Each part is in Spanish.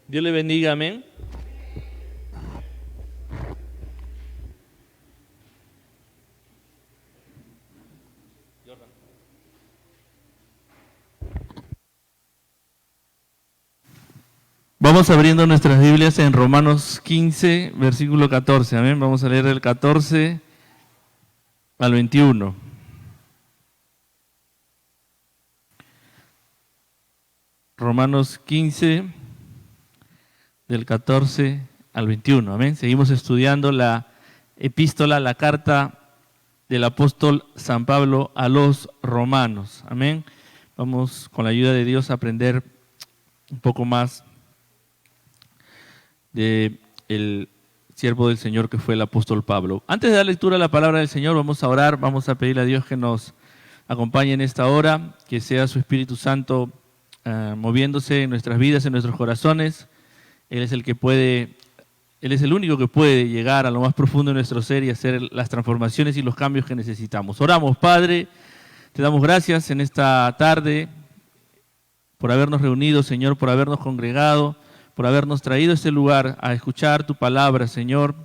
Dios le bendiga, amén. Vamos abriendo nuestras Biblias en Romanos 15, versículo 14, amén. Vamos a leer del 14 al 21. Romanos 15, del 14 al 21, amén. Seguimos estudiando la epístola, la carta del apóstol San Pablo a los romanos, amén. Vamos con la ayuda de Dios a aprender un poco más de el siervo del Señor que fue el apóstol Pablo. Antes de dar lectura a la palabra del Señor, vamos a orar, vamos a pedirle a Dios que nos acompañe en esta hora, que sea su Espíritu Santo moviéndose en nuestras vidas, en nuestros corazones. Él es el que puede, Él es el único que puede llegar a lo más profundo de nuestro ser y hacer las transformaciones y los cambios que necesitamos. Oramos, Padre, te damos gracias en esta tarde por habernos reunido, Señor, por habernos congregado, por habernos traído a este lugar a escuchar tu palabra, Señor.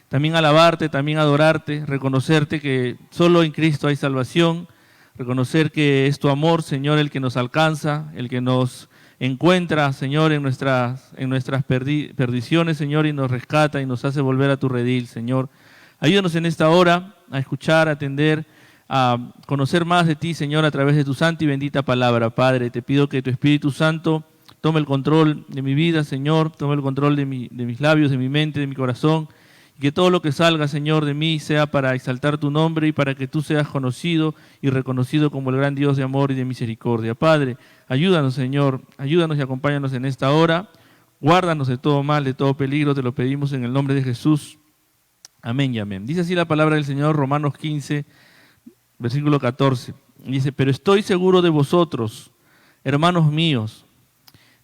También alabarte, también adorarte, reconocerte que solo en Cristo hay salvación, reconocer que es tu amor, Señor, el que nos alcanza, el que nos encuentra, Señor, en nuestras perdiciones, Señor, y nos rescata y nos hace volver a tu redil, Señor. Ayúdanos en esta hora a escuchar, a atender, a conocer más de ti, Señor, a través de tu santa y bendita palabra, Padre. Te pido que tu Espíritu Santo tome el control de mi vida, Señor, tome el control de mis labios, de mi mente, de mi corazón, y que todo lo que salga, Señor, de mí sea para exaltar tu nombre y para que tú seas conocido y reconocido como el gran Dios de amor y de misericordia. Padre, ayúdanos, Señor, ayúdanos y acompáñanos en esta hora, guárdanos de todo mal, de todo peligro, te lo pedimos en el nombre de Jesús. Amén y amén. Dice así la palabra del Señor, Romanos 15, versículo 14. Dice, pero estoy seguro de vosotros, hermanos míos,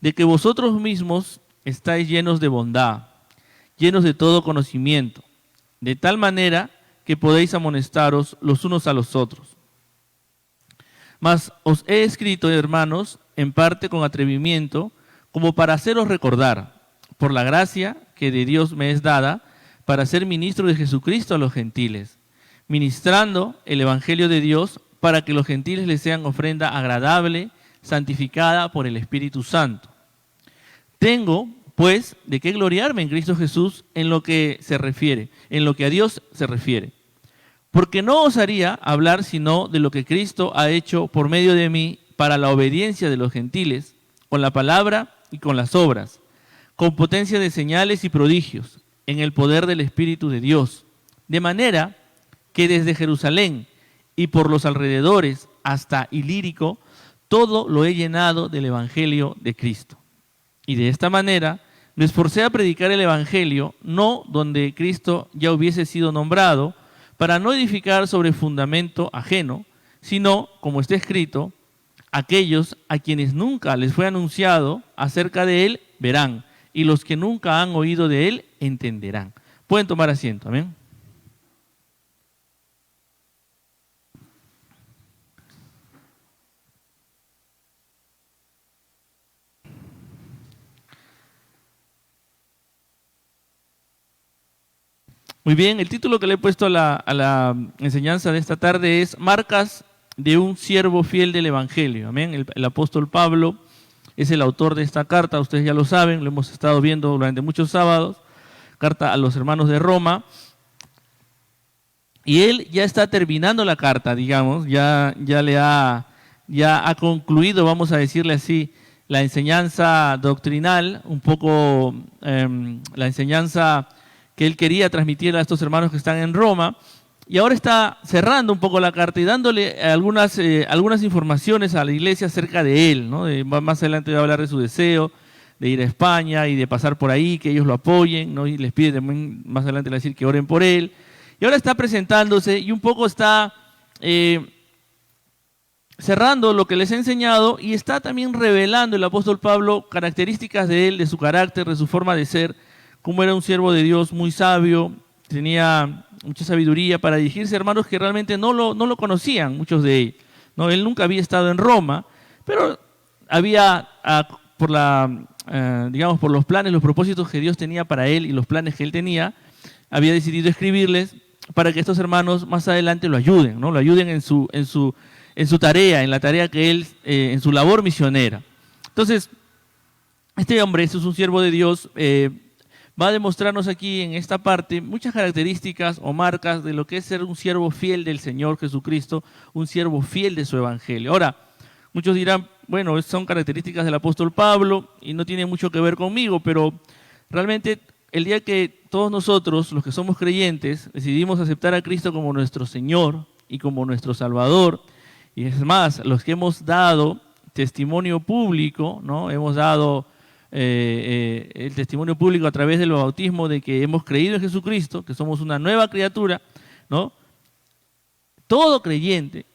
de que vosotros mismos estáis llenos de bondad, llenos de todo conocimiento, de tal manera que podéis amonestaros los unos a los otros. Mas os he escrito, hermanos, en parte con atrevimiento, como para haceros recordar, por la gracia que de Dios me es dada, para ser ministro de Jesucristo a los gentiles, ministrando el Evangelio de Dios para que los gentiles les sean ofrenda agradable, santificada por el Espíritu Santo. Tengo, pues, de qué gloriarme en Cristo Jesús en lo que se refiere, en lo que a Dios se refiere. Porque no osaría hablar sino de lo que Cristo ha hecho por medio de mí para la obediencia de los gentiles, con la palabra y con las obras, con potencia de señales y prodigios, en el poder del Espíritu de Dios. De manera que desde Jerusalén y por los alrededores hasta Ilírico, todo lo he llenado del Evangelio de Cristo. Y de esta manera me esforcé a predicar el Evangelio, no donde Cristo ya hubiese sido nombrado, para no edificar sobre fundamento ajeno, sino, como está escrito, aquellos a quienes nunca les fue anunciado acerca de Él verán, y los que nunca han oído de Él entenderán. Pueden tomar asiento, amén. Muy bien, el título que le he puesto a la enseñanza de esta tarde es Marcas de un siervo fiel del Evangelio. Amén. El apóstol Pablo es el autor de esta carta, ustedes ya lo saben, lo hemos estado viendo durante muchos sábados, carta a los hermanos de Roma. Y él ya está terminando la carta, digamos, ya ha concluido, vamos a decirle así, la enseñanza doctrinal, un poco la enseñanza que él quería transmitir a estos hermanos que están en Roma, y ahora está cerrando un poco la carta y dándole algunas informaciones a la iglesia acerca de él, ¿no? Más adelante va a hablar de su deseo de ir a España y de pasar por ahí, que ellos lo apoyen, ¿no? Y les pide también más adelante le va a decir que oren por él. Y ahora está presentándose y un poco está cerrando lo que les he enseñado, y está también revelando el apóstol Pablo características de él, de su carácter, de su forma de ser, cómo era un siervo de Dios muy sabio, tenía mucha sabiduría para dirigirse a hermanos que realmente no lo conocían, muchos de ellos, ¿no? Él nunca había estado en Roma, pero había, por la digamos, por los planes, los propósitos que Dios tenía para él y los planes que él tenía, había decidido escribirles para que estos hermanos más adelante lo ayuden, ¿no? Lo ayuden en su tarea, en la tarea que él, en su labor misionera. Entonces, este hombre, es un siervo de Dios, va a demostrarnos aquí en esta parte muchas características o marcas de lo que es ser un siervo fiel del Señor Jesucristo, un siervo fiel de su evangelio. Ahora, muchos dirán, bueno, son características del apóstol Pablo y no tiene mucho que ver conmigo, pero realmente el día que todos nosotros, los que somos creyentes, decidimos aceptar a Cristo como nuestro Señor y como nuestro Salvador, y es más, los que hemos dado testimonio público, ¿no? Hemos dado el testimonio público a través del bautismo de que hemos creído en Jesucristo, que somos una nueva criatura, ¿no? Todo creyente,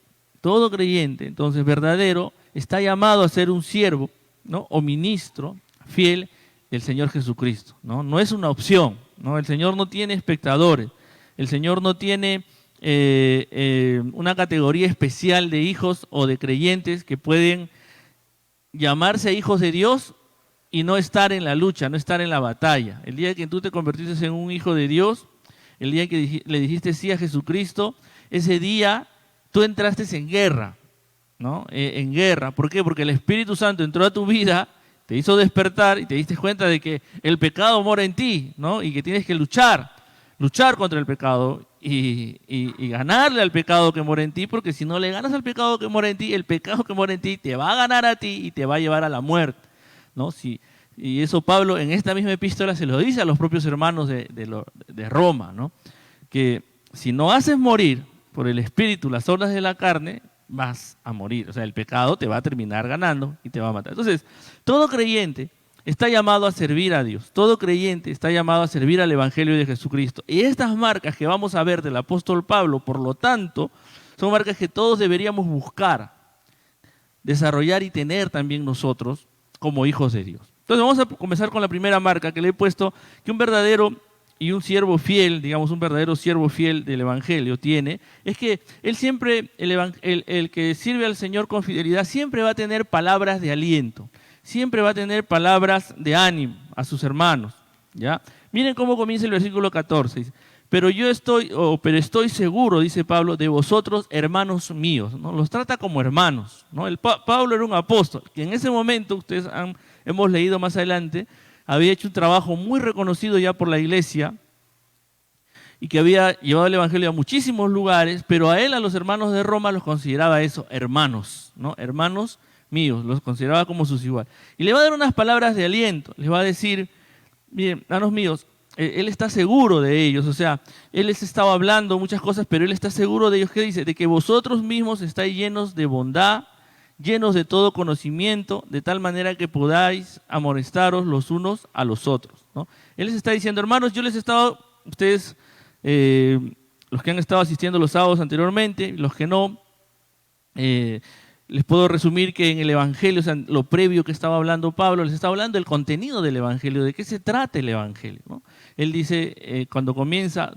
entonces verdadero, está llamado a ser un siervo, ¿no? O ministro fiel del Señor Jesucristo, ¿no? No es una opción, ¿no? El Señor no tiene espectadores, el Señor no tiene una categoría especial de hijos o de creyentes que pueden llamarse hijos de Dios y no estar en la lucha, no estar en la batalla. El día que tú te convertiste en un hijo de Dios, el día que le dijiste sí a Jesucristo, ese día tú entraste en guerra, ¿no? En guerra. ¿Por qué? Porque el Espíritu Santo entró a tu vida, te hizo despertar y te diste cuenta de que el pecado mora en ti, ¿no? Y que tienes que luchar contra el pecado y ganarle al pecado que mora en ti, porque si no le ganas al pecado que mora en ti, el pecado que mora en ti te va a ganar a ti y te va a llevar a la muerte, ¿no? Y eso Pablo en esta misma epístola se lo dice a los propios hermanos de Roma, ¿no? Que si no haces morir por el Espíritu las obras de la carne, vas a morir. O sea, el pecado te va a terminar ganando y te va a matar. Entonces, todo creyente está llamado a servir a Dios. Todo creyente está llamado a servir al Evangelio de Jesucristo. Y estas marcas que vamos a ver del apóstol Pablo, por lo tanto, son marcas que todos deberíamos buscar, desarrollar y tener también nosotros como hijos de Dios. Entonces vamos a comenzar con la primera marca que le he puesto, que un verdadero y un siervo fiel, digamos un verdadero siervo fiel del Evangelio tiene, es que él siempre, el que sirve al Señor con fidelidad, siempre va a tener palabras de aliento, siempre va a tener palabras de ánimo a sus hermanos, ¿ya? Miren cómo comienza el versículo 14, dice, pero estoy seguro, dice Pablo, de vosotros, hermanos míos, ¿no? Los trata como hermanos, ¿no? Pablo era un apóstol, que en ese momento, hemos leído más adelante, había hecho un trabajo muy reconocido ya por la iglesia y que había llevado el Evangelio a muchísimos lugares, pero a él, a los hermanos de Roma, los consideraba eso, hermanos, ¿no? Hermanos míos, los consideraba como sus iguales. Y le va a dar unas palabras de aliento, les va a decir, miren, hermanos míos, él está seguro de ellos, o sea, él les estaba hablando muchas cosas, pero él está seguro de ellos, ¿qué dice? De que vosotros mismos estáis llenos de bondad, llenos de todo conocimiento, de tal manera que podáis amonestaros los unos a los otros, ¿no? Él les está diciendo, hermanos, yo les he estado, ustedes, los que han estado asistiendo los sábados anteriormente, los que no, les puedo resumir que en el Evangelio, o sea, lo previo que estaba hablando Pablo, les estaba hablando del contenido del Evangelio, de qué se trata el Evangelio, ¿no? Él dice, cuando comienza,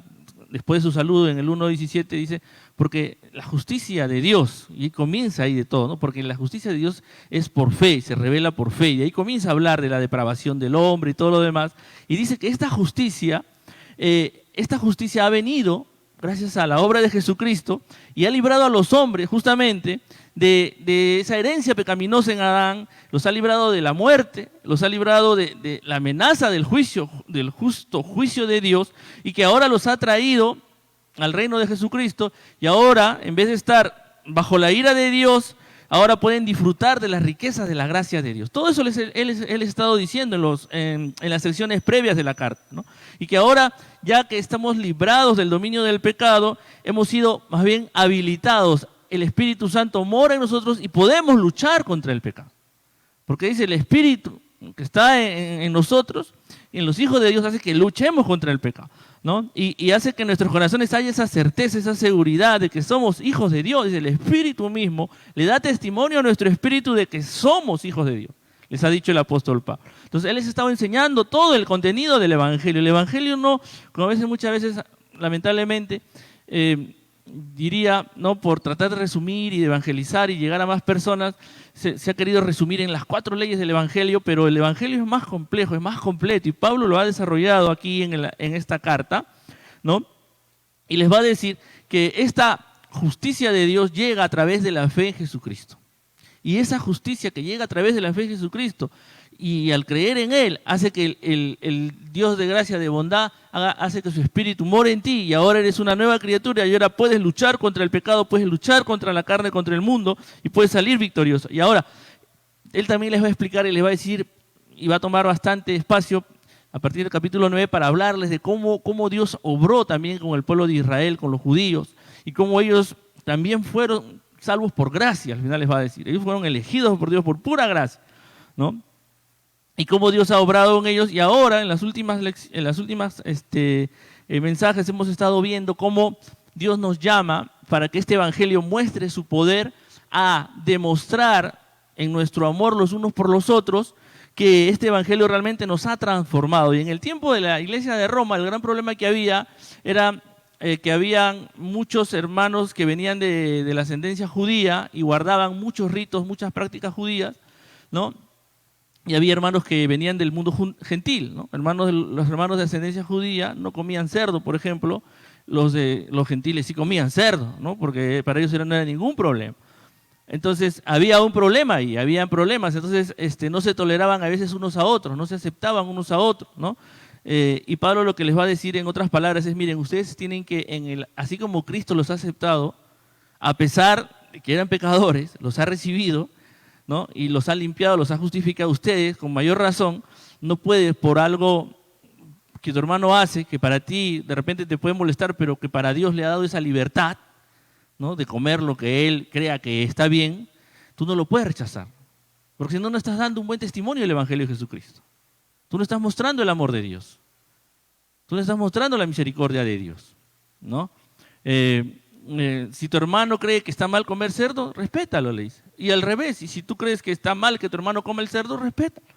después de su saludo en el 1.17, dice, porque la justicia de Dios, y comienza ahí de todo, ¿no? Porque la justicia de Dios es por fe, se revela por fe, y ahí comienza a hablar de la depravación del hombre y todo lo demás, y dice que esta justicia ha venido gracias a la obra de Jesucristo, y ha librado a los hombres justamente de esa herencia pecaminosa en Adán, los ha librado de la muerte, los ha librado de la amenaza del juicio, del justo juicio de Dios, y que ahora los ha traído al reino de Jesucristo, y ahora, en vez de estar bajo la ira de Dios, ahora pueden disfrutar de las riquezas de la gracia de Dios. Todo eso él ha estado diciendo en las secciones previas de la carta, ¿no? Y que ahora, ya que estamos librados del dominio del pecado, hemos sido más bien habilitados. El Espíritu Santo mora en nosotros y podemos luchar contra el pecado. Porque dice, el Espíritu que está en nosotros, en los hijos de Dios, hace que luchemos contra el pecado, ¿no? Y hace que en nuestros corazones haya esa certeza, esa seguridad de que somos hijos de Dios. Dice, el Espíritu mismo le da testimonio a nuestro espíritu de que somos hijos de Dios. Les ha dicho el apóstol Pablo. Entonces, él les estaba enseñando todo el contenido del Evangelio. El Evangelio no, como muchas veces, lamentablemente, diría, ¿no?, por tratar de resumir y de evangelizar y llegar a más personas, se ha querido resumir en las 4 leyes del Evangelio, pero el Evangelio es más complejo, es más completo, y Pablo lo ha desarrollado aquí en esta carta, ¿no? Y les va a decir que esta justicia de Dios llega a través de la fe en Jesucristo. Y esa justicia que llega a través de la fe en Jesucristo y al creer en Él hace que el Dios de gracia, de bondad, hace que su espíritu more en ti, y ahora eres una nueva criatura y ahora puedes luchar contra el pecado, puedes luchar contra la carne, contra el mundo, y puedes salir victorioso. Y ahora Él también les va a explicar y les va a decir, y va a tomar bastante espacio a partir del capítulo 9 para hablarles de cómo Dios obró también con el pueblo de Israel, con los judíos, y cómo ellos también fueron salvos por gracia. Al final les va a decir, ellos fueron elegidos por Dios por pura gracia, ¿no? Y cómo Dios ha obrado en ellos. Y ahora en las últimas mensajes hemos estado viendo cómo Dios nos llama para que este evangelio muestre su poder a demostrar en nuestro amor los unos por los otros que este evangelio realmente nos ha transformado. Y en el tiempo de la iglesia de Roma, el gran problema que había era que habían muchos hermanos que venían de la ascendencia judía y guardaban muchos ritos, muchas prácticas judías, ¿no? Y había hermanos que venían del mundo gentil, ¿no? Los hermanos de ascendencia judía no comían cerdo, por ejemplo. Los gentiles sí comían cerdo, ¿no? Porque para ellos no era ningún problema. Entonces había un problema y habían problemas. Entonces no se toleraban a veces unos a otros, no se aceptaban unos a otros, ¿no? Y Pablo lo que les va a decir en otras palabras es, miren, ustedes tienen que, así como Cristo los ha aceptado, a pesar de que eran pecadores, los ha recibido, ¿no? Y los ha limpiado, los ha justificado, ustedes con mayor razón. No puedes, por algo que tu hermano hace, que para ti de repente te puede molestar, pero que para Dios le ha dado esa libertad, ¿no?, de comer lo que Él crea que está bien, tú no lo puedes rechazar, porque si no, no estás dando un buen testimonio del Evangelio de Jesucristo. Tú no estás mostrando el amor de Dios, tú no estás mostrando la misericordia de Dios, ¿no? Si tu hermano cree que está mal comer cerdo, respétalo, le dice. Y al revés, y si tú crees que está mal que tu hermano coma el cerdo, respétalo,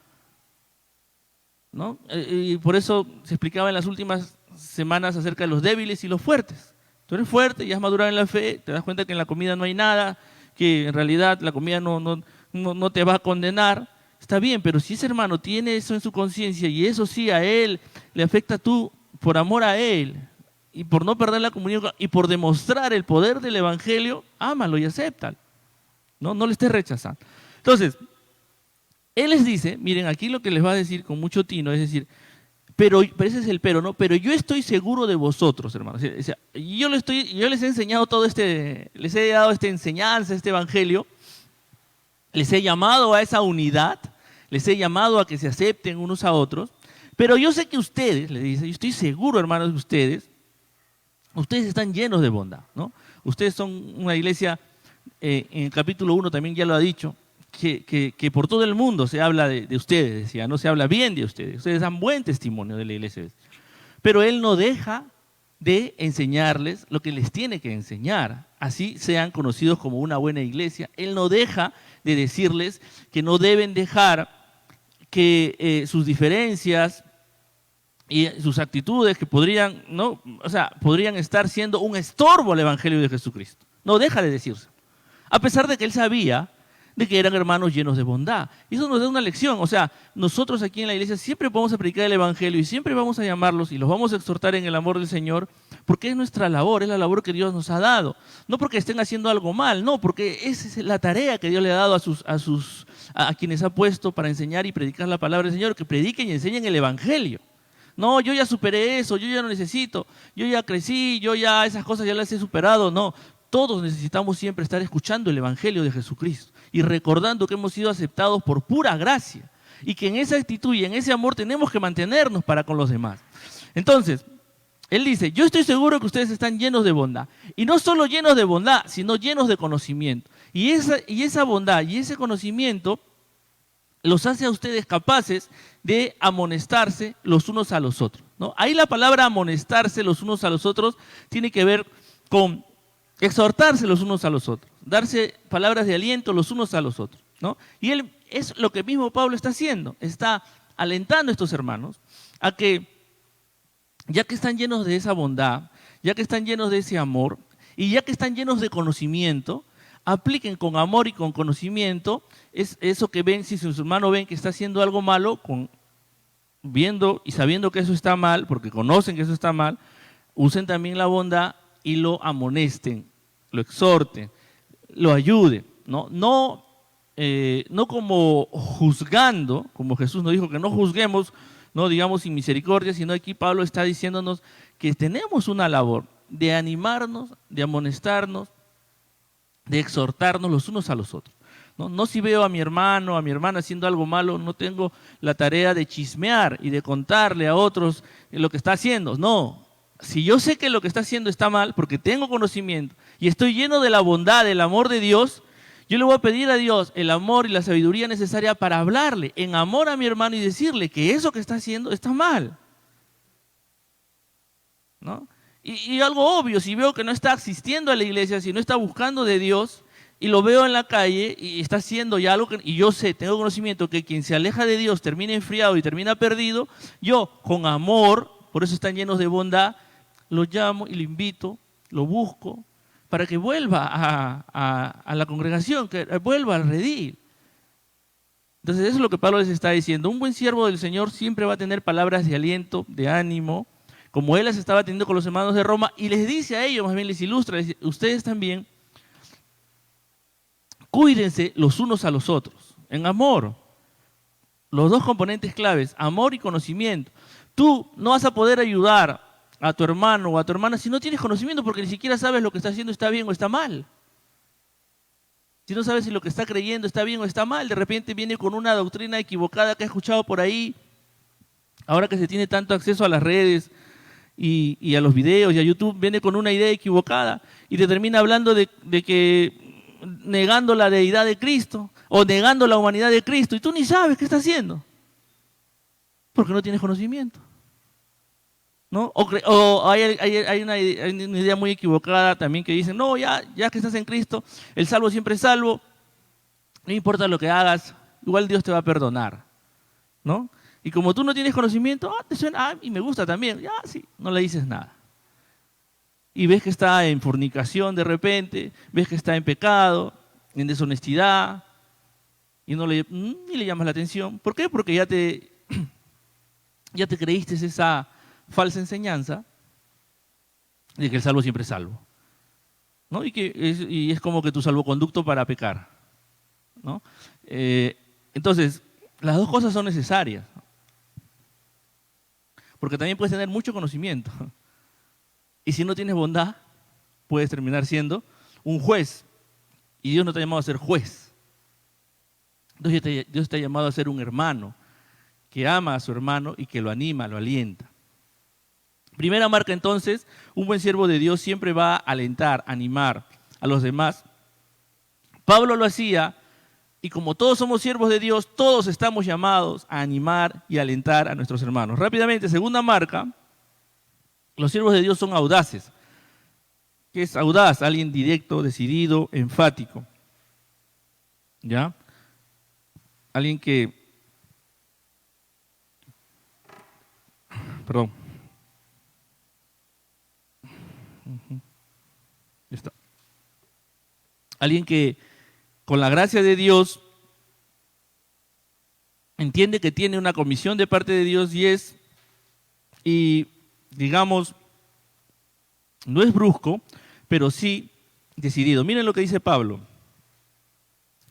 ¿no? Y por eso se explicaba en las últimas semanas acerca de los débiles y los fuertes. Tú eres fuerte y has madurado en la fe, te das cuenta que en la comida no hay nada, que en realidad la comida no te va a condenar. Está bien, pero si ese hermano tiene eso en su conciencia y eso sí a él le afecta, tú, por amor a él y por no perder la comunión y por demostrar el poder del Evangelio, ámalo y acéptalo. No le estés rechazando. Entonces, Él les dice, miren, aquí lo que les va a decir con mucho tino, es decir, pero ese es el pero, ¿no? Pero yo estoy seguro de vosotros, hermanos. O sea, yo les he enseñado les he dado esta enseñanza, este Evangelio, les he llamado a esa unidad, les he llamado a que se acepten unos a otros, pero yo sé que ustedes, les dice, yo estoy seguro, hermanos, de ustedes están llenos de bondad, ¿no? Ustedes son una iglesia, en el capítulo 1 también ya lo ha dicho, que por todo el mundo se habla de ustedes, decía, no se habla bien de ustedes dan buen testimonio de la iglesia. Pero Él no deja de enseñarles lo que les tiene que enseñar, así sean conocidos como una buena iglesia. Él no deja de decirles que no deben dejar que sus diferencias y sus actitudes que podrían estar siendo un estorbo al Evangelio de Jesucristo. No deja de decirse, a pesar de que Él sabía de que eran hermanos llenos de bondad. Y eso nos da una lección. O sea, nosotros aquí en la iglesia siempre vamos a predicar el Evangelio y siempre vamos a llamarlos y los vamos a exhortar en el amor del Señor, porque es nuestra labor, es la labor que Dios nos ha dado. No porque estén haciendo algo mal, no, porque esa es la tarea que Dios le ha dado a quienes ha puesto para enseñar y predicar la palabra del Señor, que prediquen y enseñen el Evangelio. No, yo ya superé eso, yo ya no necesito, yo ya crecí, yo ya esas cosas ya las he superado. No, todos necesitamos siempre estar escuchando el Evangelio de Jesucristo y recordando que hemos sido aceptados por pura gracia y que en esa actitud y en ese amor tenemos que mantenernos para con los demás. Entonces, Él dice, yo estoy seguro que ustedes están llenos de bondad. Y no solo llenos de bondad, sino llenos de conocimiento. Y esa bondad y ese conocimiento los hace a ustedes capaces de amonestarse los unos a los otros, ¿no? Ahí la palabra amonestarse los unos a los otros tiene que ver con exhortarse los unos a los otros, darse palabras de aliento los unos a los otros, ¿no? Y él es lo que mismo Pablo está haciendo, está alentando a estos hermanos a que, ya que están llenos de esa bondad, ya que están llenos de ese amor, Y ya que están llenos de conocimiento, apliquen con amor y con conocimiento eso que ven. Si sus hermanos ven que está haciendo algo malo, viendo y sabiendo que eso está mal, porque conocen que eso está mal, usen también la bondad y lo amonesten, lo exhorten, lo ayuden, ¿no? No como juzgando, como Jesús nos dijo que no juzguemos, no digamos sin misericordia, sino aquí Pablo está diciéndonos que tenemos una labor de animarnos, de amonestarnos, de exhortarnos los unos a los otros. No si veo a mi hermano, a mi hermana haciendo algo malo, no tengo la tarea de chismear y de contarle a otros lo que está haciendo. No, si yo sé que lo que está haciendo está mal, porque tengo conocimiento y estoy lleno de la bondad, del amor de Dios, yo le voy a pedir a Dios el amor y la sabiduría necesaria para hablarle en amor a mi hermano y decirle que eso que está haciendo está mal, ¿no? Y algo obvio, si veo que no está asistiendo a la iglesia, si no está buscando de Dios, y lo veo en la calle y está haciendo ya algo y yo sé, tengo conocimiento que quien se aleja de Dios termina enfriado y termina perdido, yo con amor, por eso están llenos de bondad, lo llamo y lo invito, lo busco, para que vuelva a la congregación, que vuelva al redil. Entonces eso es lo que Pablo les está diciendo. Un buen siervo del Señor siempre va a tener palabras de aliento, de ánimo, como él las estaba teniendo con los hermanos de Roma, y les dice a ellos, más bien les ilustra, les dice, ustedes también cuídense los unos a los otros, en amor. Los dos componentes claves, amor y conocimiento. Tú no vas a poder ayudar a tu hermano o a tu hermana si no tienes conocimiento, porque ni siquiera sabes lo que está haciendo está bien o está mal. Si no sabes si lo que está creyendo está bien o está mal, de repente viene con una doctrina equivocada que ha escuchado por ahí. Ahora que se tiene tanto acceso a las redes y a los videos y a YouTube, viene con una idea equivocada y te termina hablando de que negando la deidad de Cristo o negando la humanidad de Cristo y tú ni sabes qué está haciendo porque no tienes conocimiento, ¿no? O hay una idea muy equivocada también que dicen, no, ya que estás en Cristo, el salvo siempre es salvo, no importa lo que hagas, igual Dios te va a perdonar, ¿no? Y como tú no tienes conocimiento, te suena, y me gusta también, ya sí, no le dices nada. Y ves que está en fornicación de repente, ves que está en pecado, en deshonestidad, y ni le llamas la atención. ¿Por qué? Porque ya te creíste esa falsa enseñanza de que el salvo siempre es salvo, ¿no? Y es como que tu salvoconducto para pecar, ¿no? Entonces, las dos cosas son necesarias, porque también puedes tener mucho conocimiento. Y si no tienes bondad, puedes terminar siendo un juez. Y Dios no te ha llamado a ser juez. Dios te ha llamado a ser un hermano que ama a su hermano y que lo anima, lo alienta. Primera marca entonces, un buen siervo de Dios siempre va a alentar, animar a los demás. Pablo lo hacía y como todos somos siervos de Dios, todos estamos llamados a animar y alentar a nuestros hermanos. Rápidamente, segunda marca. Los siervos de Dios son audaces. ¿Qué es audaz? Alguien directo, decidido, enfático. ¿Ya? Alguien que... Perdón. Ya está. Alguien que con la gracia de Dios entiende que tiene una comisión de parte de Dios y digamos, no es brusco, pero sí decidido. Miren lo que dice Pablo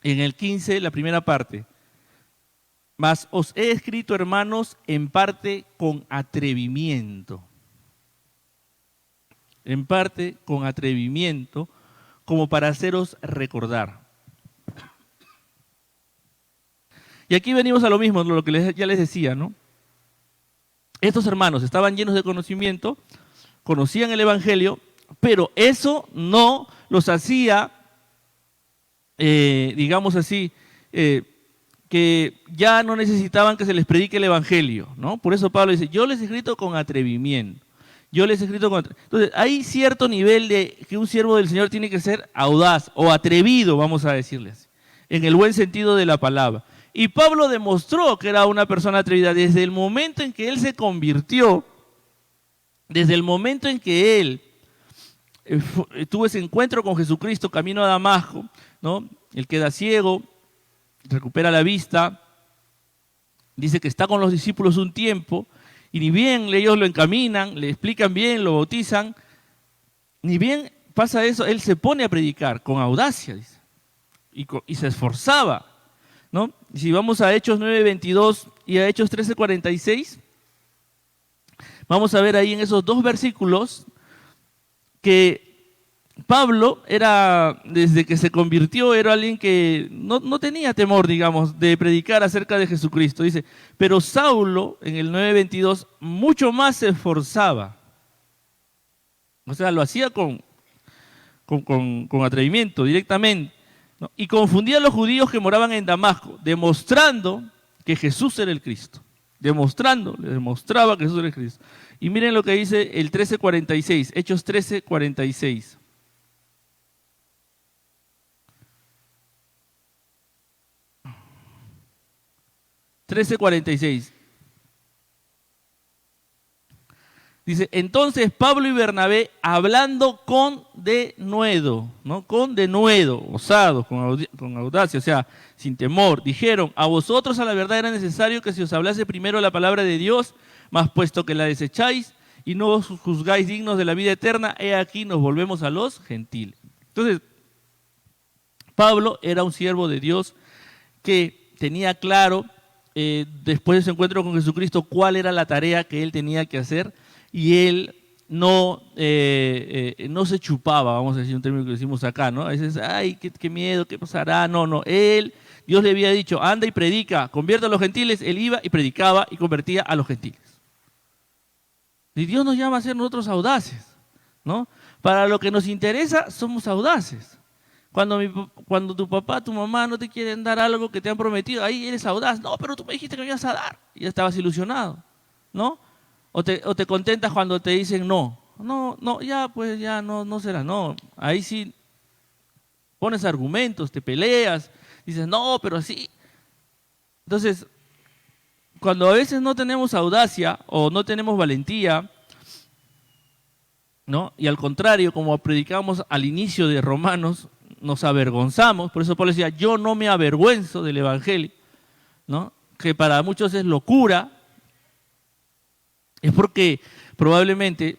en el 15, la primera parte. Mas os he escrito, hermanos, en parte con atrevimiento. En parte con atrevimiento, como para haceros recordar. Y aquí venimos a lo mismo, lo que ya les decía, ¿no? Estos hermanos estaban llenos de conocimiento, conocían el Evangelio, pero eso no los hacía, digamos así, que ya no necesitaban que se les predique el Evangelio, ¿no? Por eso Pablo dice, yo les he escrito con atrevimiento. Entonces, hay cierto nivel de que un siervo del Señor tiene que ser audaz o atrevido, vamos a decirles, en el buen sentido de la palabra. Y Pablo demostró que era una persona atrevida desde el momento en que él se convirtió, desde el momento en que él tuvo ese encuentro con Jesucristo camino a Damasco, ¿no? Él queda ciego, recupera la vista, dice que está con los discípulos un tiempo, y ni bien ellos lo encaminan, le explican bien, lo bautizan, ni bien pasa eso, él se pone a predicar con audacia, dice, y se esforzaba, ¿no? Y si vamos a Hechos 9:22 y a Hechos 13:46, vamos a ver ahí en esos dos versículos que Pablo era, desde que se convirtió, era alguien que no tenía temor, digamos, de predicar acerca de Jesucristo. Dice, pero Saulo, en el 9:22, mucho más se esforzaba. O sea, lo hacía con atrevimiento, directamente, ¿no? Y confundía a los judíos que moraban en Damasco, demostrando que Jesús era el Cristo. Demostraba que Jesús era el Cristo. Y miren lo que dice el 13:46, Hechos 13:46. Dice, entonces Pablo y Bernabé, hablando con denuedo, ¿no? Con denuedo, osados, con audacia, o sea, sin temor, dijeron, a vosotros a la verdad era necesario que se os hablase primero la palabra de Dios, mas puesto que la desecháis y no os juzgáis dignos de la vida eterna, he aquí nos volvemos a los gentiles. Entonces, Pablo era un siervo de Dios que tenía claro, después de su encuentro con Jesucristo, cuál era la tarea que él tenía que hacer, y él no se chupaba, vamos a decir un término que decimos acá, ¿no? A veces, ay, qué miedo, qué pasará. No, Dios le había dicho, anda y predica, convierte a los gentiles. Él iba y predicaba y convertía a los gentiles. Y Dios nos llama a ser nosotros audaces, ¿no? Para lo que nos interesa, somos audaces. Cuando tu papá, tu mamá no te quieren dar algo que te han prometido, ahí eres audaz. No, pero tú me dijiste que me ibas a dar. Y ya estabas ilusionado, ¿no? O te contentas cuando te dicen no. No, ya, pues ya no será. No, ahí sí pones argumentos, te peleas, dices, no, pero sí. Entonces, cuando a veces no tenemos audacia o no tenemos valentía, ¿no? Y al contrario, como predicamos al inicio de Romanos, nos avergonzamos. Por eso Pablo decía, yo no me avergüenzo del Evangelio, ¿no? Que para muchos es locura. Es porque probablemente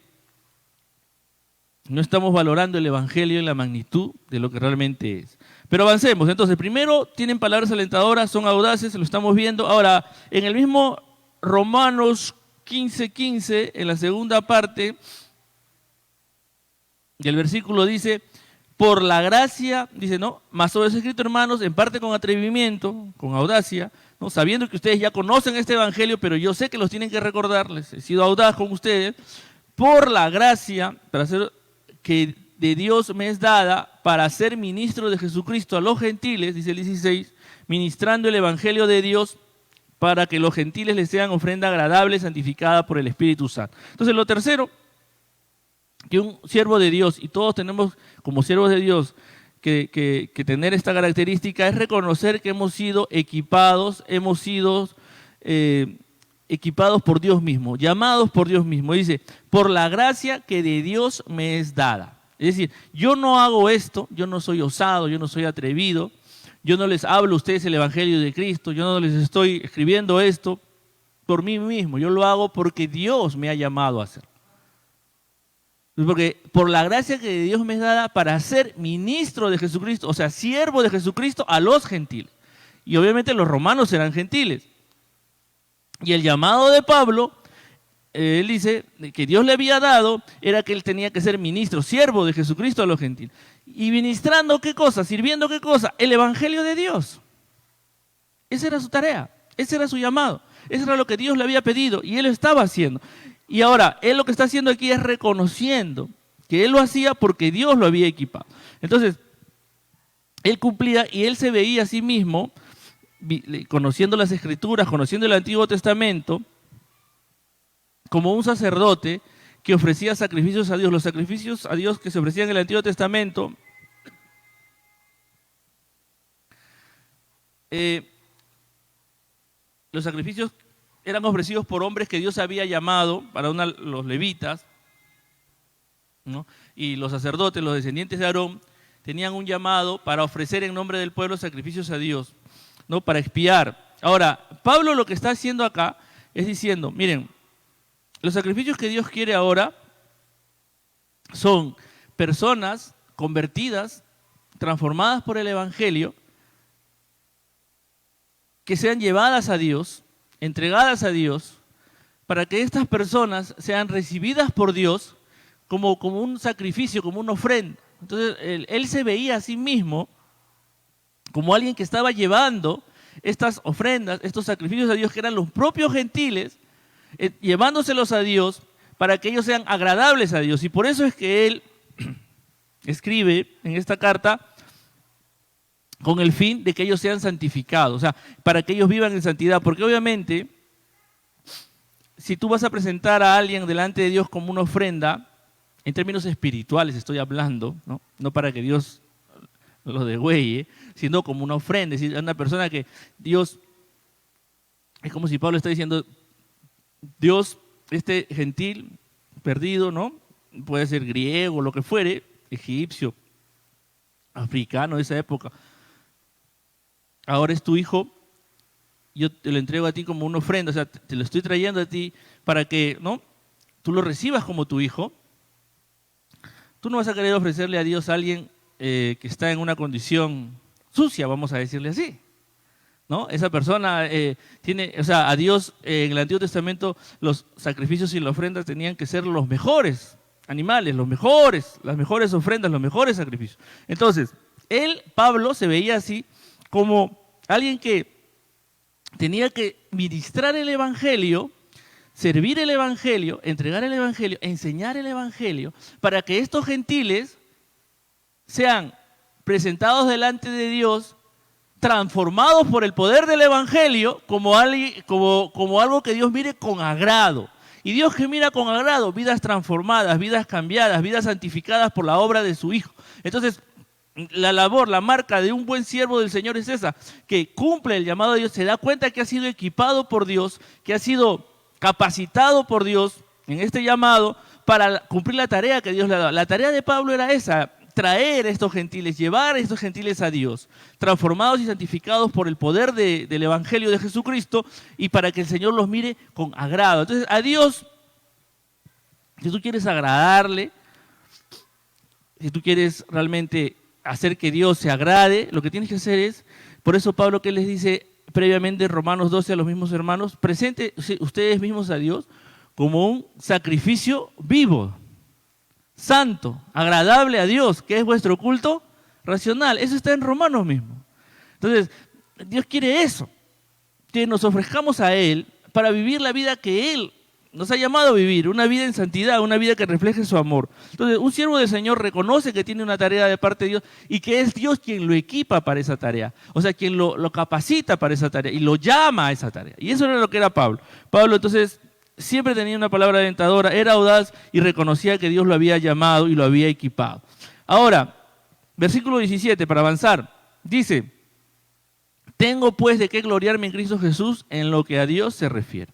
no estamos valorando el Evangelio en la magnitud de lo que realmente es. Pero avancemos. Entonces, primero tienen palabras alentadoras, son audaces, lo estamos viendo. Ahora, en el mismo Romanos 15:15, en la segunda parte del versículo dice, por la gracia, dice, ¿no? Mas sobre eso escrito, hermanos, en parte con atrevimiento, con audacia, ¿no? Sabiendo que ustedes ya conocen este evangelio, pero yo sé que los tienen que recordar, les he sido audaz con ustedes, por la gracia para hacer que de Dios me es dada para ser ministro de Jesucristo a los gentiles, dice el 16, ministrando el evangelio de Dios para que los gentiles les sean ofrenda agradable, santificada por el Espíritu Santo. Entonces, lo tercero, que un siervo de Dios, y todos tenemos como siervos de Dios que tener esta característica, es reconocer que hemos sido equipados, equipados por Dios mismo, llamados por Dios mismo. Dice, por la gracia que de Dios me es dada. Es decir, yo no hago esto, yo no soy osado, yo no soy atrevido, yo no les hablo a ustedes el Evangelio de Cristo, yo no les estoy escribiendo esto por mí mismo, yo lo hago porque Dios me ha llamado a hacerlo. Porque por la gracia que de Dios me es dada para ser ministro de Jesucristo, o sea, siervo de Jesucristo a los gentiles. Y obviamente los romanos eran gentiles. Y el llamado de Pablo, él dice que Dios le había dado, era que él tenía que ser ministro, siervo de Jesucristo a los gentiles. Y ministrando ¿qué cosa? Sirviendo ¿qué cosa? El evangelio de Dios. Esa era su tarea, ese era su llamado, eso era lo que Dios le había pedido y él lo estaba haciendo. Y ahora, él lo que está haciendo aquí es reconociendo que él lo hacía porque Dios lo había equipado. Entonces, él cumplía y él se veía a sí mismo, conociendo las Escrituras, conociendo el Antiguo Testamento, como un sacerdote que ofrecía sacrificios a Dios. Los sacrificios a Dios que se ofrecían en el Antiguo Testamento los sacrificios eran ofrecidos por hombres que Dios había llamado para los levitas, ¿no? y los sacerdotes, los descendientes de Aarón, tenían un llamado para ofrecer en nombre del pueblo sacrificios a Dios, ¿no? Para expiar. Ahora, Pablo lo que está haciendo acá es diciendo, miren, los sacrificios que Dios quiere ahora son personas convertidas, transformadas por el Evangelio, que sean llevadas a Dios, entregadas a Dios, para que estas personas sean recibidas por Dios como un sacrificio, como una ofrenda. Entonces, él se veía a sí mismo como alguien que estaba llevando estas ofrendas, estos sacrificios a Dios, que eran los propios gentiles, llevándoselos a Dios para que ellos sean agradables a Dios. Y por eso es que él escribe en esta carta con el fin de que ellos sean santificados, o sea, para que ellos vivan en santidad. Porque obviamente, si tú vas a presentar a alguien delante de Dios como una ofrenda, en términos espirituales estoy hablando, no para que Dios lo degüelle, sino como una ofrenda, es decir, a una persona que Dios, es como si Pablo está diciendo, Dios, este gentil, perdido, ¿no? Puede ser griego, lo que fuere, egipcio, africano de esa época, ahora es tu hijo, yo te lo entrego a ti como una ofrenda, o sea, te lo estoy trayendo a ti para que, ¿no?, tú lo recibas como tu hijo. Tú no vas a querer ofrecerle a Dios a alguien que está en una condición sucia, vamos a decirle así, ¿no? Esa persona tiene, o sea, a Dios en el Antiguo Testamento los sacrificios y las ofrendas tenían que ser los mejores animales, los mejores, las mejores ofrendas, los mejores sacrificios. Entonces, Pablo, se veía así como alguien que tenía que ministrar el Evangelio, servir el Evangelio, entregar el Evangelio, enseñar el Evangelio, para que estos gentiles sean presentados delante de Dios, transformados por el poder del Evangelio, como algo que Dios mire con agrado. Y Dios que mira con agrado, vidas transformadas, vidas cambiadas, vidas santificadas por la obra de su Hijo. Entonces, la labor, la marca de un buen siervo del Señor es esa, que cumple el llamado de Dios, se da cuenta que ha sido equipado por Dios, que ha sido capacitado por Dios en este llamado para cumplir la tarea que Dios le ha dado. La tarea de Pablo era esa, traer a estos gentiles, llevar a estos gentiles a Dios, transformados y santificados por el poder del Evangelio de Jesucristo, y para que el Señor los mire con agrado. Entonces, a Dios, si tú quieres agradarle, si tú quieres realmente hacer que Dios se agrade, lo que tienes que hacer es, por eso Pablo que les dice previamente en Romanos 12 a los mismos hermanos, presente ustedes mismos a Dios como un sacrificio vivo, santo, agradable a Dios, que es vuestro culto racional. Eso está en Romanos mismo. Entonces, Dios quiere eso, que nos ofrezcamos a Él para vivir la vida que Él nos ha llamado a vivir, una vida en santidad, una vida que refleje su amor. Entonces, un siervo del Señor reconoce que tiene una tarea de parte de Dios y que es Dios quien lo equipa para esa tarea. O sea, quien lo capacita para esa tarea y lo llama a esa tarea. Y eso era lo que era Pablo. Pablo, entonces, siempre tenía una palabra alentadora, era audaz y reconocía que Dios lo había llamado y lo había equipado. Ahora, versículo 17, para avanzar, dice, tengo pues de qué gloriarme en Cristo Jesús en lo que a Dios se refiere.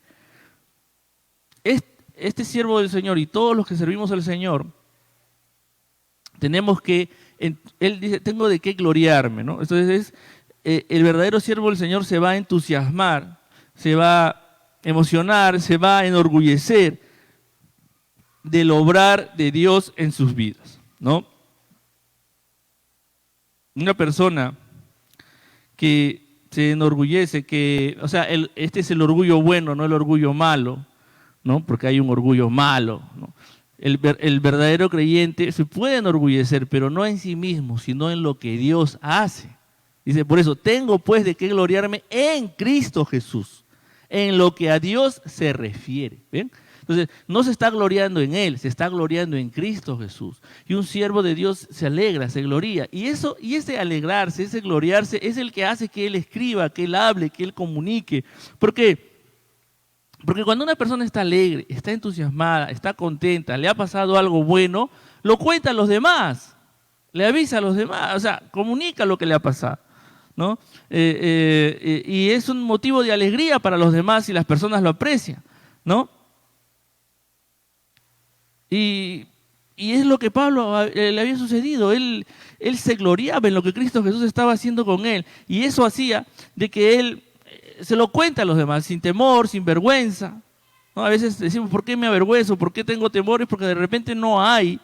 Este siervo del Señor y todos los que servimos al Señor, tenemos que, él dice, tengo de qué gloriarme, ¿no? Entonces, el verdadero siervo del Señor se va a entusiasmar, se va a emocionar, se va a enorgullecer del obrar de Dios en sus vidas, ¿no? Una persona que se enorgullece, o sea, este es el orgullo bueno, no el orgullo malo, ¿no? Porque hay un orgullo malo, ¿no? El verdadero creyente se puede enorgullecer, pero no en sí mismo, sino en lo que Dios hace. Dice, por eso, tengo pues de qué gloriarme en Cristo Jesús, en lo que a Dios se refiere. ¿Ven? Entonces, no se está gloriando en Él, se está gloriando en Cristo Jesús. Y un siervo de Dios se alegra, se gloría. Y ese alegrarse, ese gloriarse, es el que hace que Él escriba, que Él hable, que Él comunique. ¿Por qué? Porque cuando una persona está alegre, está entusiasmada, está contenta, le ha pasado algo bueno, lo cuenta a los demás, le avisa a los demás, o sea, comunica lo que le ha pasado, ¿no? Y es un motivo de alegría para los demás y las personas lo aprecian, ¿no? Y Y es lo que Pablo le había sucedido. Él se gloriaba en lo que Cristo Jesús estaba haciendo con él. Y eso hacía de que él se lo cuente a los demás, sin temor, sin vergüenza, ¿no? A veces decimos, ¿por qué me avergüenzo? ¿Por qué tengo temores? Porque de repente no hay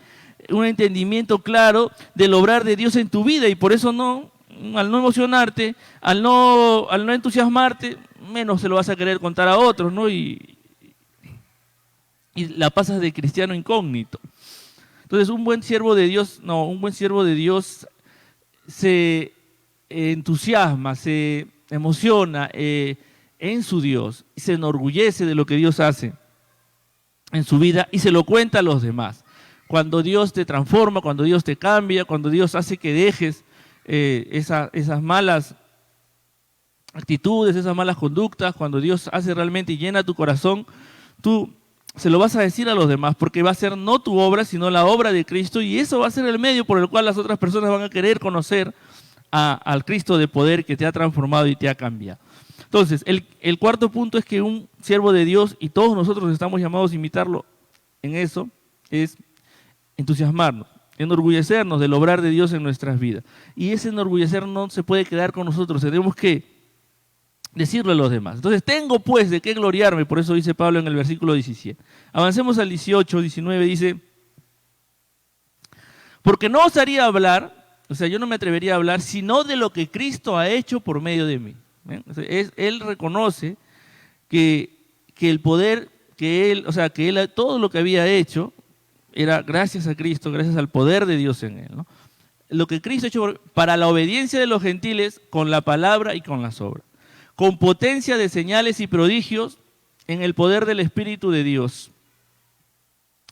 un entendimiento claro del obrar de Dios en tu vida. Y por eso al no emocionarte, al no entusiasmarte, menos se lo vas a querer contar a otros, ¿no? Y la pasas de cristiano incógnito. Entonces, un buen siervo de Dios se entusiasma, se emociona en su Dios, se enorgullece de lo que Dios hace en su vida y se lo cuenta a los demás. Cuando Dios te transforma, cuando Dios te cambia, cuando Dios hace que dejes esas malas actitudes, esas malas conductas, cuando Dios hace realmente y llena tu corazón, tú se lo vas a decir a los demás, porque va a ser no tu obra, sino la obra de Cristo, y eso va a ser el medio por el cual las otras personas van a querer conocer al Cristo de poder que te ha transformado y te ha cambiado. Entonces, el cuarto punto es que un siervo de Dios, y todos nosotros estamos llamados a imitarlo en eso, es entusiasmarnos, enorgullecernos del obrar de Dios en nuestras vidas. Y ese enorgullecer no se puede quedar con nosotros, tenemos que decirlo a los demás. Entonces, tengo pues de qué gloriarme, por eso dice Pablo en el versículo 17. Avancemos al 18, 19, dice, porque no osaría hablar, o sea, yo no me atrevería a hablar, sino de lo que Cristo ha hecho por medio de mí. Él reconoce que el poder, que él todo lo que había hecho era gracias a Cristo, gracias al poder de Dios en él, ¿no? Lo que Cristo ha hecho para la obediencia de los gentiles con la palabra y con las obras, con potencia de señales y prodigios en el poder del Espíritu de Dios,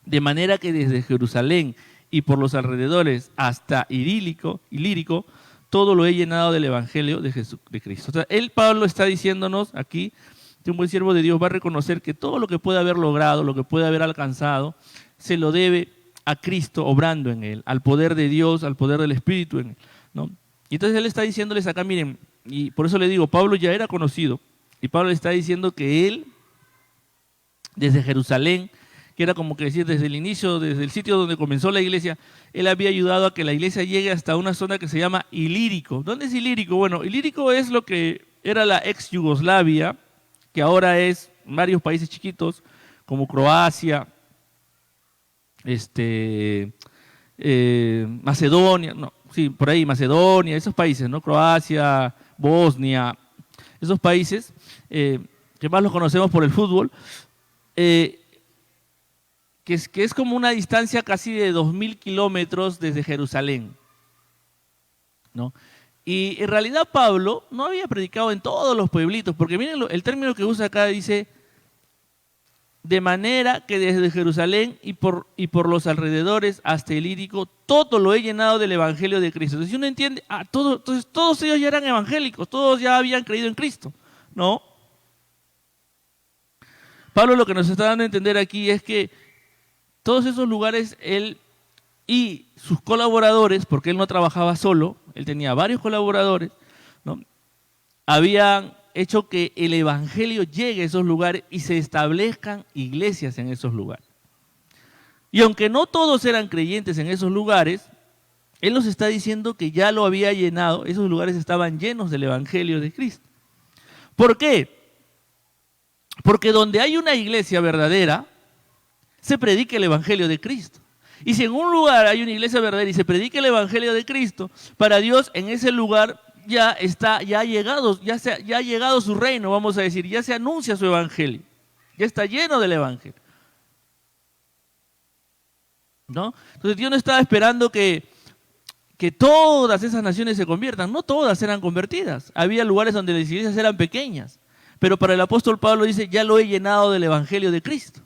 de manera que desde Jerusalén y por los alrededores hasta Ilírico, todo lo he llenado del Evangelio de Cristo. O sea, Pablo está diciéndonos aquí que un buen siervo de Dios va a reconocer que todo lo que puede haber logrado, lo que puede haber alcanzado, se lo debe a Cristo obrando en él, al poder de Dios, al poder del Espíritu en él, ¿no? Y entonces él está diciéndoles acá, miren, y por eso le digo, Pablo ya era conocido, y Pablo le está diciendo que él, desde Jerusalén, que era como que decir desde el inicio, desde el sitio donde comenzó la iglesia, él había ayudado a que la iglesia llegue hasta una zona que se llama Ilírico. ¿Dónde es Ilírico? Bueno, Ilírico es lo que era la ex Yugoslavia, que ahora es varios países chiquitos, como Croacia, Macedonia, por ahí Macedonia, esos países, ¿no? Croacia, Bosnia, esos países que más los conocemos por el fútbol, que es como una distancia casi de 2.000 kilómetros desde Jerusalén, ¿no? Y en realidad Pablo no había predicado en todos los pueblitos, porque miren el término que usa acá, dice, de manera que desde Jerusalén y por los alrededores hasta Ilírico, todo lo he llenado del Evangelio de Cristo. Entonces, si uno entiende, entonces todos ellos ya eran evangélicos, todos ya habían creído en Cristo, ¿no? Pablo lo que nos está dando a entender aquí es que todos esos lugares, él y sus colaboradores, porque él no trabajaba solo, él tenía varios colaboradores, ¿no? Habían hecho que el evangelio llegue a esos lugares y se establezcan iglesias en esos lugares. Y aunque no todos eran creyentes en esos lugares, él nos está diciendo que ya lo había llenado, esos lugares estaban llenos del evangelio de Cristo. ¿Por qué? Porque donde hay una iglesia verdadera, se predica el evangelio de Cristo. Y si en un lugar hay una iglesia verdadera y se predica el evangelio de Cristo, para Dios en ese lugar ya ha llegado su reino, vamos a decir, ya se anuncia su evangelio, ya está lleno del evangelio, ¿no? Entonces Dios no estaba esperando que todas esas naciones se conviertan, no todas eran convertidas, había lugares donde las iglesias eran pequeñas, pero para el apóstol Pablo dice, ya lo he llenado del evangelio de Cristo.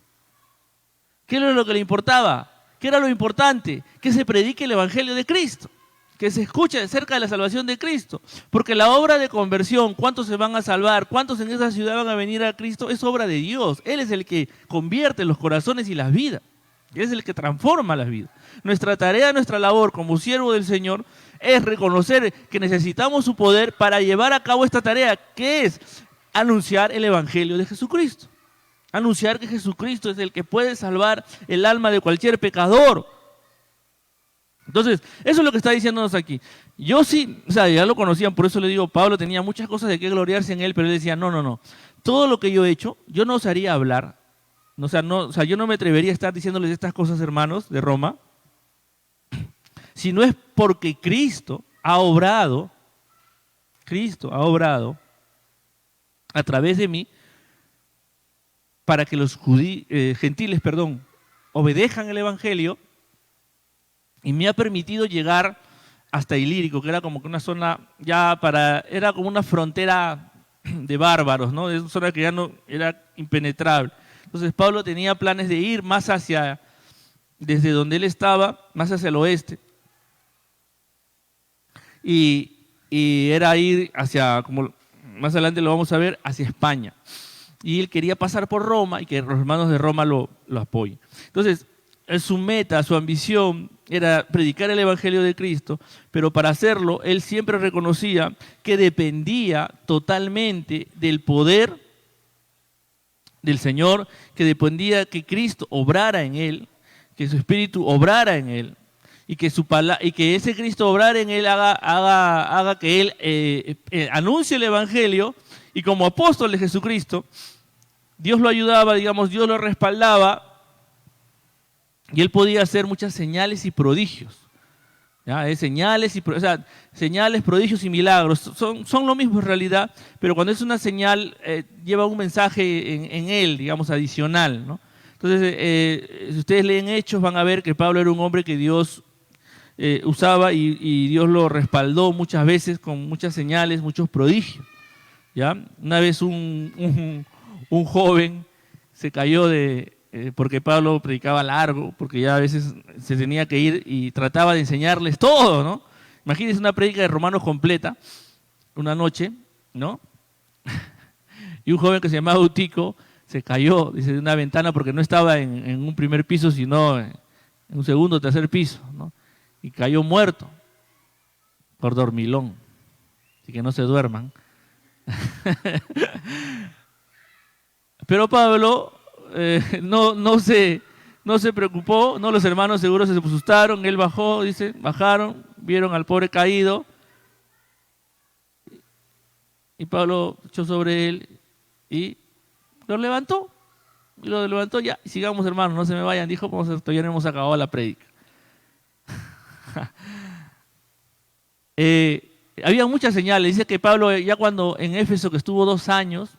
¿Qué era lo que le importaba? ¿Qué era lo importante? Que se predique el evangelio de Cristo, que se escuche acerca de la salvación de Cristo, porque la obra de conversión, cuántos se van a salvar, cuántos en esa ciudad van a venir a Cristo, es obra de Dios. Él es el que convierte los corazones y las vidas, Él es el que transforma las vidas. Nuestra tarea, nuestra labor como siervo del Señor es reconocer que necesitamos su poder para llevar a cabo esta tarea, que es anunciar el evangelio de Jesucristo. Anunciar que Jesucristo es el que puede salvar el alma de cualquier pecador, Entonces, eso es lo que está diciéndonos aquí. Yo sí, o sea, ya lo conocían, por eso le digo, Pablo tenía muchas cosas de qué gloriarse en él, pero él decía, no, no, no, todo lo que yo he hecho, yo no osaría hablar, o sea, yo no me atrevería a estar diciéndoles estas cosas, hermanos, de Roma, si no es porque Cristo ha obrado a través de mí para que los gentiles, obedezcan el Evangelio, y me ha permitido llegar hasta Ilírico, que era como que una zona era como una frontera de bárbaros, ¿no? Es una zona que ya no era impenetrable. Entonces Pablo tenía planes de ir más desde donde él estaba, más hacia el oeste. Y era ir hacia, como más adelante lo vamos a ver, hacia España. Y él quería pasar por Roma y que los hermanos de Roma lo apoyen. Entonces, su meta, su ambición era predicar el Evangelio de Cristo, pero para hacerlo, él siempre reconocía que dependía totalmente del poder del Señor, que dependía que Cristo obrara en él, que su Espíritu obrara en él, y que ese Cristo obrar en él haga que él anuncie el Evangelio, y como apóstol de Jesucristo, Dios lo ayudaba, digamos, Dios lo respaldaba, y él podía hacer muchas señales y prodigios. ¿Ya? Señales, prodigios y milagros son lo mismo en realidad, pero cuando es una señal lleva un mensaje en él, digamos, adicional, ¿no? Entonces, si ustedes leen Hechos, van a ver que Pablo era un hombre que Dios usaba y Dios lo respaldó muchas veces con muchas señales, muchos prodigios. ¿Ya? Una vez un joven se cayó porque Pablo predicaba largo, porque ya a veces se tenía que ir y trataba de enseñarles todo, ¿no? Imagínense una prédica de Romanos completa, una noche, ¿no? Y un joven que se llamaba Eutico se cayó, dice, de una ventana porque no estaba en un primer piso, sino en un segundo o tercer piso, ¿no? Y cayó muerto por dormilón. Así que no se duerman. Pero Pablo no se preocupó, no, los hermanos seguro se asustaron, él bajó, dice, bajaron, vieron al pobre caído, y Pablo echó sobre él y lo levantó, ya, y sigamos hermanos, no se me vayan, dijo, todavía no hemos acabado la prédica. Había muchas señales, dice que Pablo ya cuando en Éfeso, que estuvo 2 años,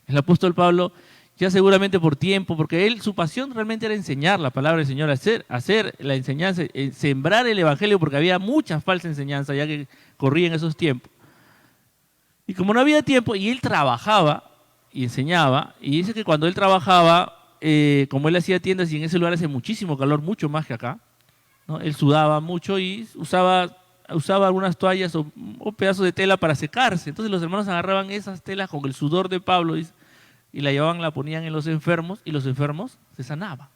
el apóstol Pablo, ya seguramente por tiempo, porque su pasión realmente era enseñar la palabra del Señor, hacer la enseñanza, sembrar el Evangelio, porque había mucha falsa enseñanza ya que corría en esos tiempos. Y como no había tiempo, y él trabajaba y enseñaba, y dice que cuando él trabajaba, como él hacía tiendas y en ese lugar hace muchísimo calor, mucho más que acá, ¿no? Él sudaba mucho y usaba algunas toallas o pedazos de tela para secarse. Entonces los hermanos agarraban esas telas con el sudor de Pablo y la ponían en los enfermos y los enfermos se sanaban,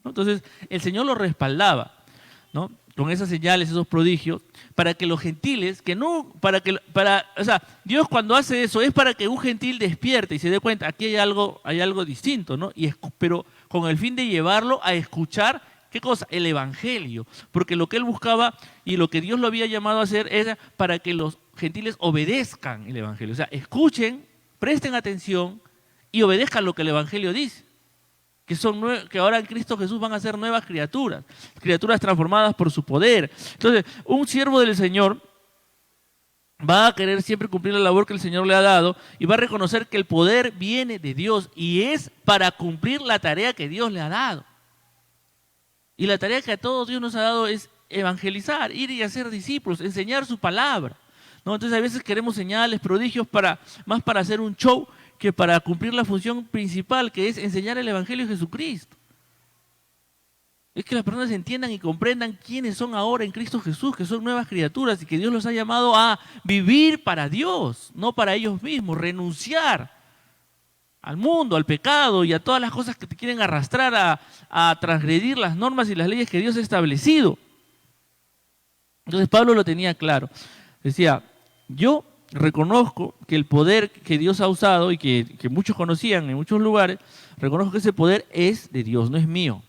¿no? Entonces el Señor lo respaldaba, ¿no? Con esas señales, esos prodigios, para que los gentiles, Dios cuando hace eso es para que un gentil despierte y se dé cuenta, aquí hay algo distinto, ¿no? Pero con el fin de llevarlo a escuchar, ¿qué cosa? El Evangelio, porque lo que él buscaba y lo que Dios lo había llamado a hacer era para que los gentiles obedezcan el Evangelio, o sea, escuchen, presten atención y obedezcan lo que el Evangelio dice. Que ahora en Cristo Jesús van a ser nuevas criaturas transformadas por su poder. Entonces, un siervo del Señor va a querer siempre cumplir la labor que el Señor le ha dado y va a reconocer que el poder viene de Dios y es para cumplir la tarea que Dios le ha dado. Y la tarea que a todos Dios nos ha dado es evangelizar, ir y hacer discípulos, enseñar su palabra, ¿no? Entonces a veces queremos señales, prodigios más para hacer un show que para cumplir la función principal, que es enseñar el Evangelio de Jesucristo. Es que las personas entiendan y comprendan quiénes son ahora en Cristo Jesús, que son nuevas criaturas y que Dios los ha llamado a vivir para Dios, no para ellos mismos, renunciar al mundo, al pecado y a todas las cosas que te quieren arrastrar a transgredir las normas y las leyes que Dios ha establecido. Entonces Pablo lo tenía claro. Decía, yo reconozco que el poder que Dios ha usado y que muchos conocían en muchos lugares, reconozco que ese poder es de Dios, no es mío.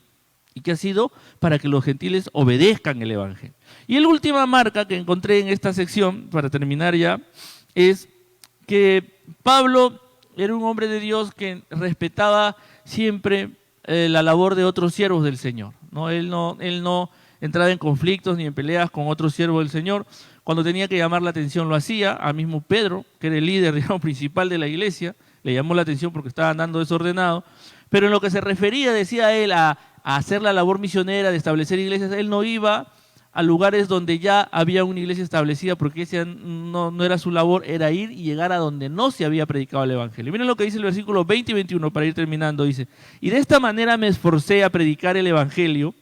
y que ha sido para que los gentiles obedezcan el evangelio. Y la última marca que encontré en esta sección, para terminar ya, es que Pablo era un hombre de Dios que respetaba siempre la labor de otros siervos del Señor, ¿no? Él no entraba en conflictos ni en peleas con otros siervos del Señor. Cuando tenía que llamar la atención lo hacía. A mismo Pedro, que era el líder, digamos, principal de la iglesia, le llamó la atención porque estaba andando desordenado. Pero en lo que se refería, decía él, a hacer la labor misionera, de establecer iglesias, él no iba a lugares donde ya había una iglesia establecida, porque esa no era su labor, era ir y llegar a donde no se había predicado el evangelio. Miren lo que dice el versículo 20 y 21 para ir terminando, dice: y de esta manera me esforcé a predicar el evangelio,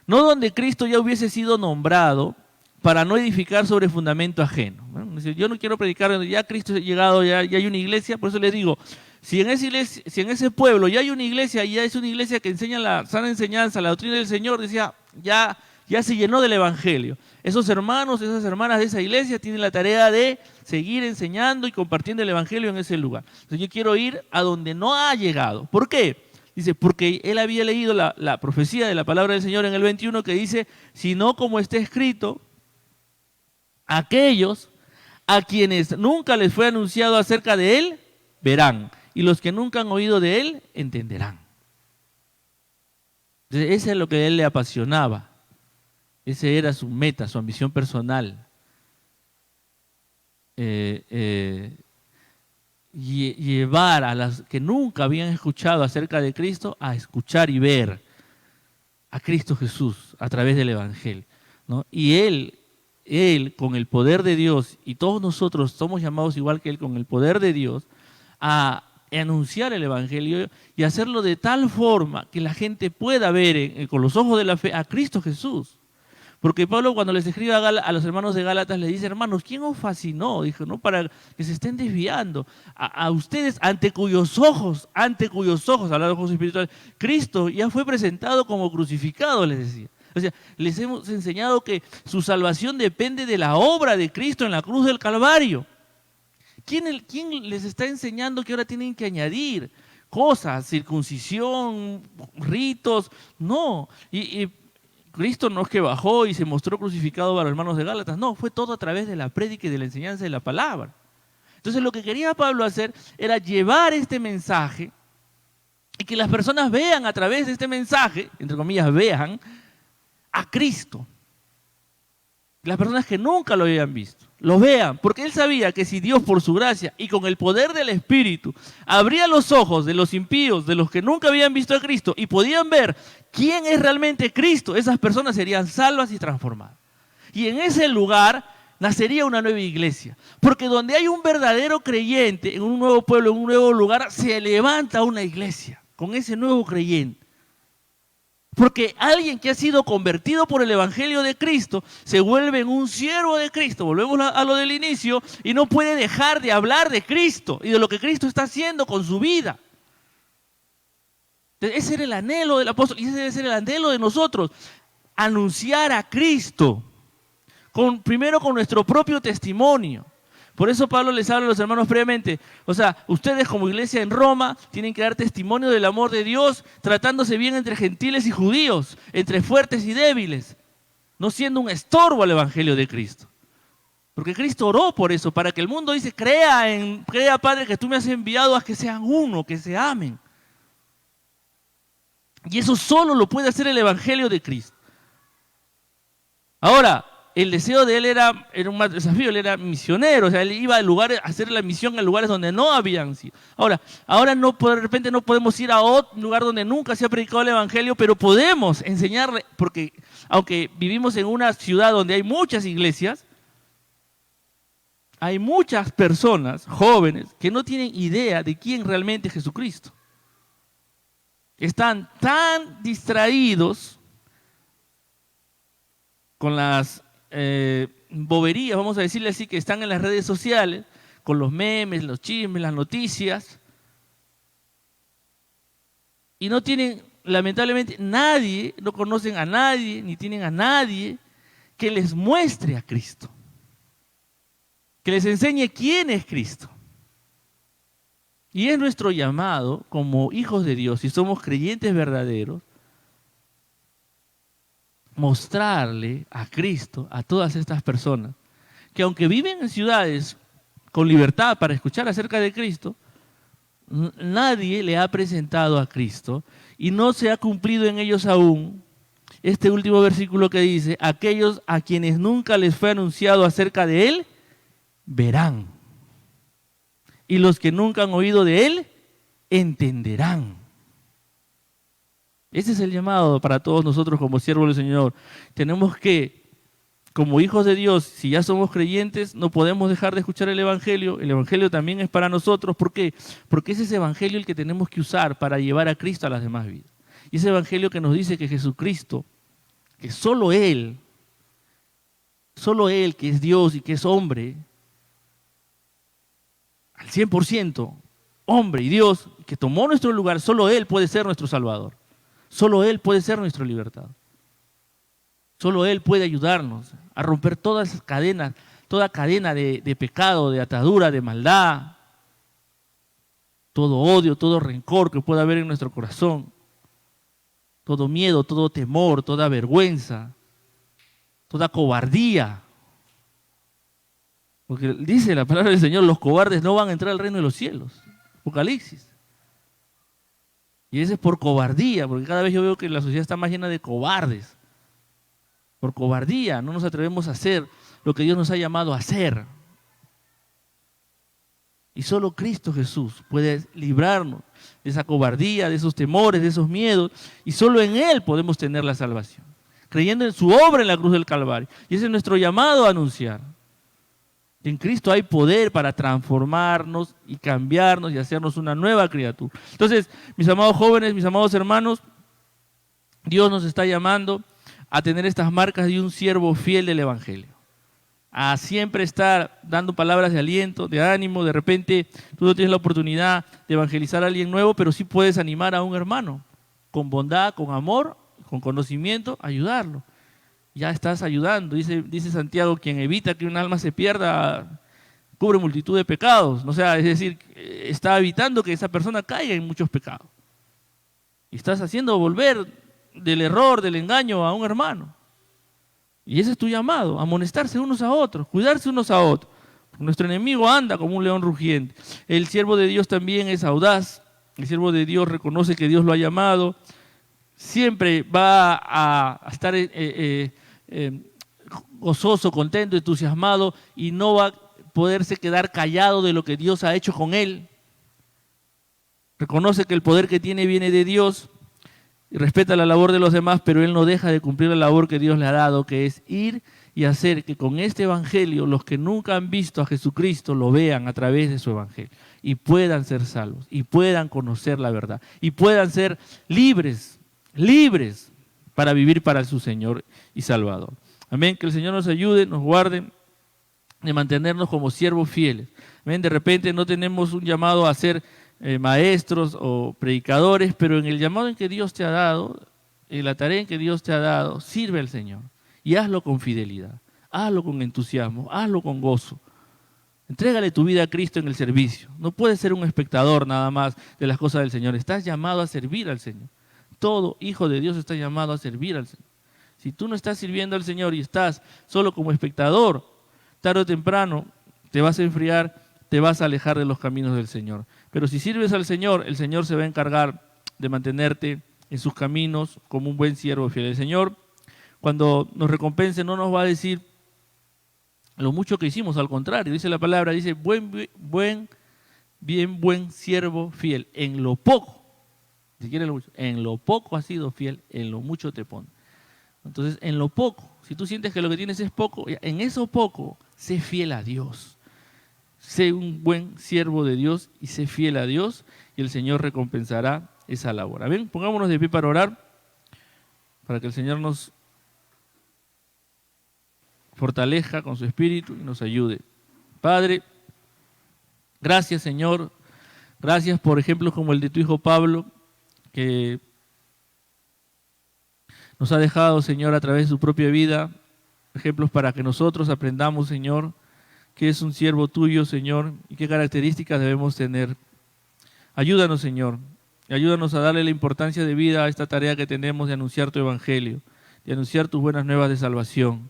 no donde Cristo ya hubiese sido nombrado, para no edificar sobre fundamento ajeno. Bueno, dice, yo no quiero predicar donde ya Cristo ha llegado, ya hay una iglesia. Por eso les digo, si en ese pueblo ya hay una iglesia, ya es una iglesia que enseña la sana enseñanza, la doctrina del Señor, decía, ya se llenó del evangelio. Esos hermanos, esas hermanas de esa iglesia tienen la tarea de seguir enseñando y compartiendo el evangelio en ese lugar. Entonces yo quiero ir a donde no ha llegado. ¿Por qué? Dice, porque él había leído la profecía de la palabra del Señor en el 21 que dice, sino como está escrito, aquellos a quienes nunca les fue anunciado acerca de él, verán, y los que nunca han oído de él, entenderán. Entonces, eso es lo que a él le apasionaba. Esa era su meta, su ambición personal. Llevar a las que nunca habían escuchado acerca de Cristo a escuchar y ver a Cristo Jesús a través del evangelio, ¿no? Y él con el poder de Dios, y todos nosotros somos llamados igual que él con el poder de Dios a anunciar el evangelio y hacerlo de tal forma que la gente pueda ver con los ojos de la fe a Cristo Jesús. Porque Pablo, cuando les escribe a los hermanos de Gálatas, les dice, hermanos, ¿quién os fascinó? Dijo, no, para que se estén desviando. A ustedes, ante cuyos ojos, hablando de ojos espirituales, Cristo ya fue presentado como crucificado, les decía. O sea, les hemos enseñado que su salvación depende de la obra de Cristo en la cruz del Calvario. ¿Quién les está enseñando que ahora tienen que añadir cosas, circuncisión, ritos? No. Y Cristo no es que bajó y se mostró crucificado para los hermanos de Gálatas. No, fue todo a través de la prédica y de la enseñanza de la palabra. Entonces lo que quería Pablo hacer era llevar este mensaje y que las personas vean a través de este mensaje, entre comillas, vean a Cristo. Las personas que nunca lo habían visto, lo vean, porque él sabía que si Dios por su gracia y con el poder del Espíritu abría los ojos de los impíos, de los que nunca habían visto a Cristo y podían ver quién es realmente Cristo, esas personas serían salvas y transformadas. Y en ese lugar nacería una nueva iglesia, porque donde hay un verdadero creyente, en un nuevo pueblo, en un nuevo lugar, se levanta una iglesia con ese nuevo creyente. Porque alguien que ha sido convertido por el evangelio de Cristo se vuelve en un siervo de Cristo. Volvemos a lo del inicio y no puede dejar de hablar de Cristo y de lo que Cristo está haciendo con su vida. Ese era el anhelo del apóstol y ese debe ser el anhelo de nosotros. Anunciar a Cristo, primero con nuestro propio testimonio. Por eso Pablo les habla a los hermanos previamente. O sea, ustedes como iglesia en Roma tienen que dar testimonio del amor de Dios, tratándose bien entre gentiles y judíos, entre fuertes y débiles, no siendo un estorbo al evangelio de Cristo. Porque Cristo oró por eso, para que el mundo dice, crea Padre que tú me has enviado a que sean uno, que se amen. Y eso solo lo puede hacer el evangelio de Cristo. Ahora, el deseo de él era un desafío, él era misionero, o sea, él iba a lugares, a hacer la misión en lugares donde no habían sido. Ahora no, de repente no podemos ir a otro lugar donde nunca se ha predicado el evangelio, pero podemos enseñarle, porque aunque vivimos en una ciudad donde hay muchas iglesias, hay muchas personas jóvenes que no tienen idea de quién realmente es Jesucristo. Están tan distraídos con las boberías, vamos a decirle así, que están en las redes sociales, con los memes, los chismes, las noticias, y no tienen, lamentablemente, no conocen a nadie, ni tienen a nadie que les muestre a Cristo, que les enseñe quién es Cristo. Y es nuestro llamado como hijos de Dios, si somos creyentes verdaderos, mostrarle a Cristo a todas estas personas que aunque viven en ciudades con libertad para escuchar acerca de Cristo, nadie le ha presentado a Cristo y no se ha cumplido en ellos aún este último versículo que dice: aquellos a quienes nunca les fue anunciado acerca de Él, verán. Y los que nunca han oído de Él, entenderán. Ese es el llamado para todos nosotros como siervos del Señor. Tenemos que, como hijos de Dios, si ya somos creyentes, no podemos dejar de escuchar el Evangelio. El Evangelio también es para nosotros. ¿Por qué? Porque ese es ese Evangelio el que tenemos que usar para llevar a Cristo a las demás vidas. Y ese Evangelio que nos dice que Jesucristo, que solo Él, que es Dios y que es hombre, al 100%, hombre y Dios, que tomó nuestro lugar, solo Él puede ser nuestro Salvador. Solo Él puede ser nuestro libertador. Solo Él puede ayudarnos a romper todas esas cadenas, toda cadena de pecado, de atadura, de maldad, todo odio, todo rencor que pueda haber en nuestro corazón, todo miedo, todo temor, toda vergüenza, toda cobardía. Porque dice la palabra del Señor, los cobardes no van a entrar al reino de los cielos. Apocalipsis. Y ese es por cobardía, porque cada vez yo veo que la sociedad está más llena de cobardes. Por cobardía, no nos atrevemos a hacer lo que Dios nos ha llamado a hacer. Y solo Cristo Jesús puede librarnos de esa cobardía, de esos temores, de esos miedos. Y solo en Él podemos tener la salvación, creyendo en su obra en la cruz del Calvario. Y ese es nuestro llamado a anunciar. En Cristo hay poder para transformarnos y cambiarnos y hacernos una nueva criatura. Entonces, mis amados jóvenes, mis amados hermanos, Dios nos está llamando a tener estas marcas de un siervo fiel del Evangelio. A siempre estar dando palabras de aliento, de ánimo. De repente tú no tienes la oportunidad de evangelizar a alguien nuevo, pero sí puedes animar a un hermano con bondad, con amor, con conocimiento, ayudarlo. Ya estás ayudando. Dice Santiago, quien evita que un alma se pierda, cubre multitud de pecados. O sea, es decir, está evitando que esa persona caiga en muchos pecados. Y estás haciendo volver del error, del engaño a un hermano. Y ese es tu llamado, amonestarse unos a otros, cuidarse unos a otros. Nuestro enemigo anda como un león rugiente. El siervo de Dios también es audaz. El siervo de Dios reconoce que Dios lo ha llamado. Siempre va a estar gozoso, contento, entusiasmado, y no va a poderse quedar callado de lo que Dios ha hecho con él. Reconoce que el poder que tiene viene de Dios y respeta la labor de los demás, pero él no deja de cumplir la labor que Dios le ha dado, que es ir y hacer que con este evangelio los que nunca han visto a Jesucristo lo vean a través de su evangelio y puedan ser salvos y puedan conocer la verdad y puedan ser libres para vivir para su Señor y Salvador. Amén. Que el Señor nos ayude, nos guarde de mantenernos como siervos fieles. Amén. De repente no tenemos un llamado a ser maestros o predicadores, pero en el llamado en que Dios te ha dado, en la tarea en que Dios te ha dado, sirve al Señor y hazlo con fidelidad, hazlo con entusiasmo, hazlo con gozo. Entrégale tu vida a Cristo en el servicio. No puedes ser un espectador nada más de las cosas del Señor. Estás llamado a servir al Señor. Todo hijo de Dios está llamado a servir al Señor. Si tú no estás sirviendo al Señor y estás solo como espectador, tarde o temprano te vas a enfriar, te vas a alejar de los caminos del Señor. Pero si sirves al Señor, el Señor se va a encargar de mantenerte en sus caminos como un buen siervo fiel. El Señor, cuando nos recompense, no nos va a decir lo mucho que hicimos, al contrario, dice la palabra, dice, buen siervo fiel, en lo poco, si quieres lo mucho, en lo poco has sido fiel, en lo mucho te pone. Entonces, en lo poco, si tú sientes que lo que tienes es poco, en eso poco, sé fiel a Dios. Sé un buen siervo de Dios y sé fiel a Dios y el Señor recompensará esa labor. Amén. Pongámonos de pie para orar, para que el Señor nos fortalezca con su espíritu y nos ayude. Padre, gracias Señor, gracias por ejemplos como el de tu hijo Pablo, que nos ha dejado, Señor, a través de su propia vida, ejemplos para que nosotros aprendamos, Señor, que es un siervo tuyo, Señor, y qué características debemos tener. Ayúdanos, Señor. Y ayúdanos a darle la importancia de vida a esta tarea que tenemos de anunciar tu evangelio, de anunciar tus buenas nuevas de salvación,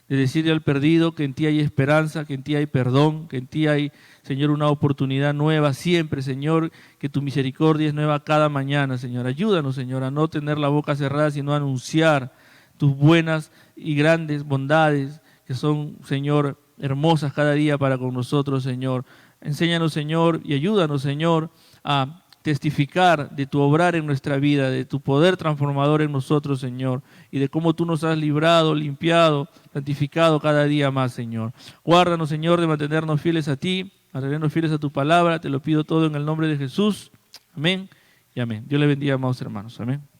de decirle al perdido que en ti hay esperanza, que en ti hay perdón, que en ti hay, Señor, una oportunidad nueva siempre, Señor, que tu misericordia es nueva cada mañana, Señor. Ayúdanos, Señor, a no tener la boca cerrada, sino a anunciar tus buenas y grandes bondades, que son, Señor, hermosas cada día para con nosotros, Señor. Enséñanos, Señor, y ayúdanos, Señor, a testificar de tu obrar en nuestra vida, de tu poder transformador en nosotros, Señor, y de cómo tú nos has librado, limpiado, santificado cada día más, Señor. Guárdanos, Señor, de mantenernos fieles a ti, mantenernos fieles a tu palabra. Te lo pido todo en el nombre de Jesús. Amén y amén. Dios le bendiga, amados hermanos. Amén.